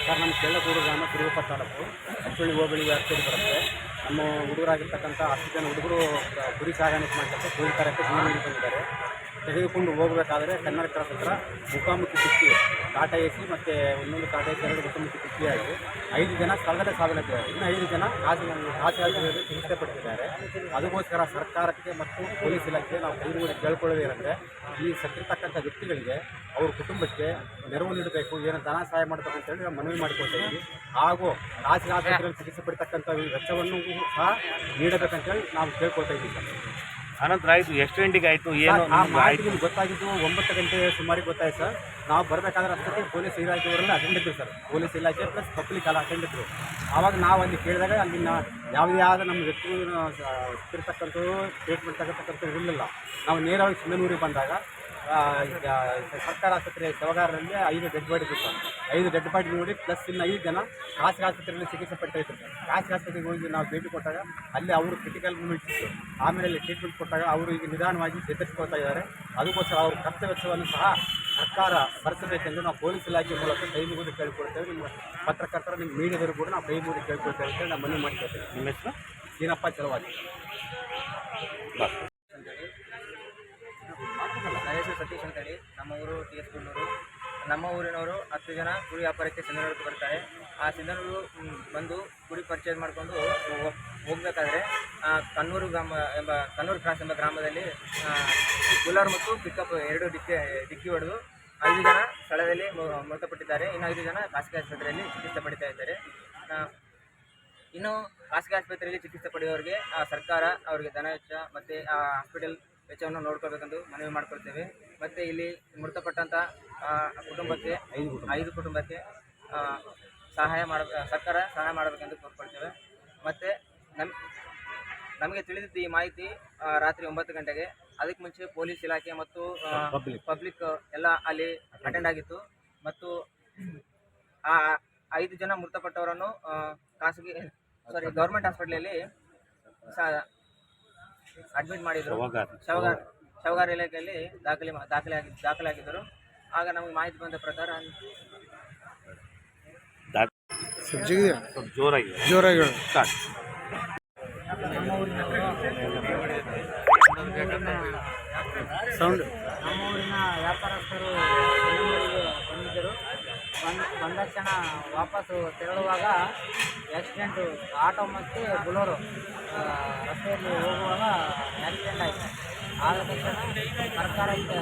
Sir, ನಮ್ಮ ಕೆಳ್ಳಗೂಡು ಗ್ರಾಮ ತಿರುಗುಪ್ಪ ತಾಲೂಕು ಹಚ್ಚಳ್ಳಿ ಹೋಬಳಿ ವ್ಯಾಪ್ತಿಯಲ್ಲಿ ಬರುತ್ತೆ. ನಮ್ಮ ಹುಡುಗರಾಗಿರ್ತಕ್ಕಂಥ 10 ಜನ ಹುಡುಗರು ಕುರಿ ಸಾಗಾಣಿಕೆ ಮಾಡಲಿಕ್ಕೆ ಕೂಲಿ ಕಾರ್ಯಕ್ಕೆ ಜೀವ ನೀಡಿ ಬಂದಿದ್ದಾರೆ. ತೆಗೆದುಕೊಂಡು ಹೋಗಬೇಕಾದ್ರೆ ಕನ್ನಡ ಕ್ರಾಸ್ ಹತ್ರ ಮುಖಾಮುಖಿ ಕುಸ್ತಿ ಟಾಟಾ ಎಸಿ ಮತ್ತು ಇನ್ನೊಂದು ಟಾಟಾ ಎಸಿ 2 ಮುಖಾಮುಖಿ ಕುಸ್ತಿಯಾಗಿ 5 ಜನ ಸ್ಥಳದಲ್ಲೇ ಸಾವಿರಾಗಿದ್ದಾರೆ. ಇನ್ನು 5 ಜನ ಖಾಸಗಿ ಚಿಕಿತ್ಸೆ ಪಡೆದಿದ್ದಾರೆ. ಅದಕ್ಕೋಸ್ಕರ ಸರ್ಕಾರಕ್ಕೆ ಮತ್ತು ಪೊಲೀಸ್ ಇಲಾಖೆಗೆ ನಾವು ಕೈ ಮುಗಿದು ಕೇಳ್ಕೊಳ್ಳೋದೇನೆಂದರೆ, ಈ ಸತ್ತಿರ್ತಕ್ಕಂಥ ವ್ಯಕ್ತಿಗಳಿಗೆ ಅವ್ರ ಕುಟುಂಬಕ್ಕೆ ನೆರವು ನೀಡಬೇಕು, ಏನು ಧನ ಸಹಾಯ ಮಾಡಬೇಕು ಅಂತೇಳಿ ನಾವು ಮನವಿ ಮಾಡಿಕೊಳ್ತಾ ಇದ್ದೀವಿ. ಹಾಗೂ ಖಾಸಗಿ ಆಸ್ಪತ್ರೆಯಲ್ಲಿ ಚಿಕಿತ್ಸೆ ಪಡಿತಕ್ಕಂಥ ವೆಚ್ಚವನ್ನು ಸಹ ನೀಡಬೇಕಂತೇಳಿ ನಾವು ಕೇಳ್ಕೊಳ್ತಾ ಇದ್ದೀವಿ ಸರ್. ಅನಂತರ ಆಯಿತು, ಎಷ್ಟು ಗಂಟೆಗೆ ಆಯಿತು, ಏನು ಆ ಮಾಹಿತಿ ನಿಮ್ಗೆ ಗೊತ್ತಾಗಿದ್ದು 9 ಗಂಟೆ ಸುಮಾರಿಗೆ ಗೊತ್ತಾಯ್ತು ಸರ್. ನಾವು ಬರಬೇಕಾದ್ರೆ ಅಷ್ಟೊತ್ತಿಗೆ ಪೊಲೀಸ್ ಇಲಾಖೆಯವರೆಲ್ಲ ಅಟೆಂಡ್ ಇದ್ರು ಸರ್. ಪೊಲೀಸ್ ಇಲಾಖೆ ಪ್ಲಸ್ ಪಬ್ಲಿಕ್ ಎಲ್ಲ ಅಟೆಂಡ್ ಇದ್ರು. ಆವಾಗ ನಾವು ಅಲ್ಲಿ ಕೇಳಿದಾಗ ಅಲ್ಲಿನ ಯಾವುದೇ ನಮ್ಮ ವ್ಯಕ್ತಿ ಇರ್ತಕ್ಕಂಥದ್ದು ಟ್ರೀಟ್ಮೆಂಟ್ ತಗೋತಕ್ಕಂಥದ್ದು ಇರಲಿಲ್ಲ. ನಾವು ನೇರವಾಗಿ ಸಿಂಧನೂರಿಗೆ ಬಂದಾಗ ಸರ್ಕಾರ ಆಸ್ಪತ್ರೆ ಶವಗಾರರಲ್ಲಿ 5 ಡೆಡ್ ಬಾಡಿ ಇತ್ತು ಸರ್. 5 ಡೆಡ್ ಬಾಡಿ ನೋಡಿ ಪ್ಲಸ್ ಇನ್ನು 5 ಜನ ಖಾಸಗಿ ಆಸ್ಪತ್ರೆಯಲ್ಲಿ ಚಿಕಿತ್ಸೆ ಪಡ್ತಾ ಇದ್ರು ಸರ್. ಖಾಸಗಿ ಆಸ್ಪತ್ರೆಗೆ ಹೋಗಿ ನಾವು ಭೇಟಿ ಕೊಟ್ಟಾಗ ಅಲ್ಲಿ ಅವರು ಕ್ರಿಟಿಕಲ್ ಮೂಮೆಂಟ್ಸ್ ಇತ್ತು. ಆಮೇಲೆ ಅಲ್ಲಿ ಟ್ರೀಟ್ಮೆಂಟ್ ಕೊಟ್ಟಾಗ ಅವರು ಈಗ ನಿಧಾನವಾಗಿ ಚೇತರಿಸ್ಕೊಳ್ತಾ ಇದ್ದಾರೆ. ಅದಕ್ಕೋಸ್ಕರ ಅವ್ರ ಖರ್ಚು ವೆಚ್ಚವನ್ನು ಸಹ ಸರ್ಕಾರ ಭರಿಸಬೇಕೆಂದು ನಾವು ಪೊಲೀಸ್ ಇಲಾಖೆ ಮೂಲಕ ಕೈ ಮುಗಿದು ಕೇಳಿಕೊಳ್ತೇವೆ. ನಿಮ್ಮ ಪತ್ರಕರ್ತರ ನಿಮ್ಮ ಮೀಡಿಯಾದವರು ಕೂಡ ನಾವು ಕೈ ಮುಗಿದು ಕೇಳ್ಕೊಳ್ತೇವೆ ಅಂತೇಳಿ ನಾವು ಮನವಿ ಮಾಡ್ಕೊಳ್ತೇವೆ. ನಿಮ್ಮ ಹೆಸರು? ಏನಪ್ಪ ಚಲವಾಗಿ ನನ್ನ ಹೆಸರು ಸತೀಶ್ ಅಂತೇಳಿ. ನಮ್ಮ ಊರು TS ಕುನ್ನೂರು. ನಮ್ಮ ಊರಿನವರು 10 ಜನ ಕುರಿ ವ್ಯಾಪಾರಕ್ಕೆ ಸಿಂಧನೂರಿಗೆ ಬರ್ತಾರೆ. ಆ ಸಿಂಧನೂರು ಬಂದು ಕುರಿ ಪರ್ಚೇಸ್ ಮಾಡಿಕೊಂಡು ಹೋಗಬೇಕಾದ್ರೆ ಕನ್ನೂರು ಕ್ರಾಸ್ ಎಂಬ ಗ್ರಾಮದಲ್ಲಿ ಕೂಲರ್ ಮತ್ತು ಪಿಕಪ್ 2 ಡಿಕ್ಕಿ ಹೊಡೆದು 5 ಜನ ಸ್ಥಳದಲ್ಲಿ ಮೃತಪಟ್ಟಿದ್ದಾರೆ. ಇನ್ನು 5 ಜನ ಖಾಸಗಿ ಆಸ್ಪತ್ರೆಯಲ್ಲಿ ಚಿಕಿತ್ಸೆ ಪಡಿತಾ ಇದ್ದಾರೆ. ಇನ್ನು ಖಾಸಗಿ ಆಸ್ಪತ್ರೆಯಲ್ಲಿ ಚಿಕಿತ್ಸೆ ಪಡೆಯೋರಿಗೆ ಸರ್ಕಾರ ಅವರಿಗೆ ಧನ ವೆಚ್ಚ ಮತ್ತು ಹಾಸ್ಪಿಟಲ್ ವೆಚ್ಚವನ್ನು ನೋಡ್ಕೊಳ್ಬೇಕೆಂದು ಮನವಿ ಮಾಡ್ಕೊಳ್ತೇವೆ. ಮತ್ತು ಇಲ್ಲಿ ಮೃತಪಟ್ಟಂಥ ಕುಟುಂಬಕ್ಕೆ 5 ಕುಟುಂಬಕ್ಕೆ ಸರ್ಕಾರ ಸಹಾಯ ಮಾಡಬೇಕೆಂದು ಕೋರ್ಕೊಳ್ತೇವೆ. ಮತ್ತು ನಮಗೆ ತಿಳಿದಿದ್ದು ಈ ಮಾಹಿತಿ ರಾತ್ರಿ 9 ಗಂಟೆಗೆ. ಅದಕ್ಕೆ ಮುಂಚೆ ಪೊಲೀಸ್ ಇಲಾಖೆ ಮತ್ತು ಪಬ್ಲಿಕ್ ಎಲ್ಲ ಅಲ್ಲಿ ಅಟೆಂಡ್ ಆಗಿತ್ತು. ಮತ್ತು ಆ 5 ಜನ ಮೃತಪಟ್ಟವರನ್ನು ಗೌರ್ಮೆಂಟ್ ಹಾಸ್ಪಿಟ್ಲಲ್ಲಿ ಅಡ್ಮಿಟ್ ಮಾಡಿದರು. ಶವಗಾರ ಇಲಾಖೆಯಲ್ಲಿ ದಾಖಲಾಗಿದ್ದರು. ಆಗ ನಮಗೆ ಮಾಹಿತಿ ಬಂದ ಪ್ರಕಾರ ಜೋರಾಗಿ ನಮ್ಮ ಊರಿನ ವ್ಯಾಪಾರಸ್ಥರು ಬಂದಿದ್ದರು. ಬಂದ ಕ್ಷಣ ವಾಪಸ್ಸು ತೆರಳುವಾಗ ಆಕ್ಸಿಡೆಂಟು ಆಟೋ ಮತ್ತು ಬುಲೋರು ರಸ್ತೆಯಲ್ಲಿ ಹೋಗುವಾಗ ಆಕ್ಸಿಡೆಂಟ್ ಆಯಿತು. ಆದ ತಕ್ಷಣ ಸರ್ಕಾರಕ್ಕೆ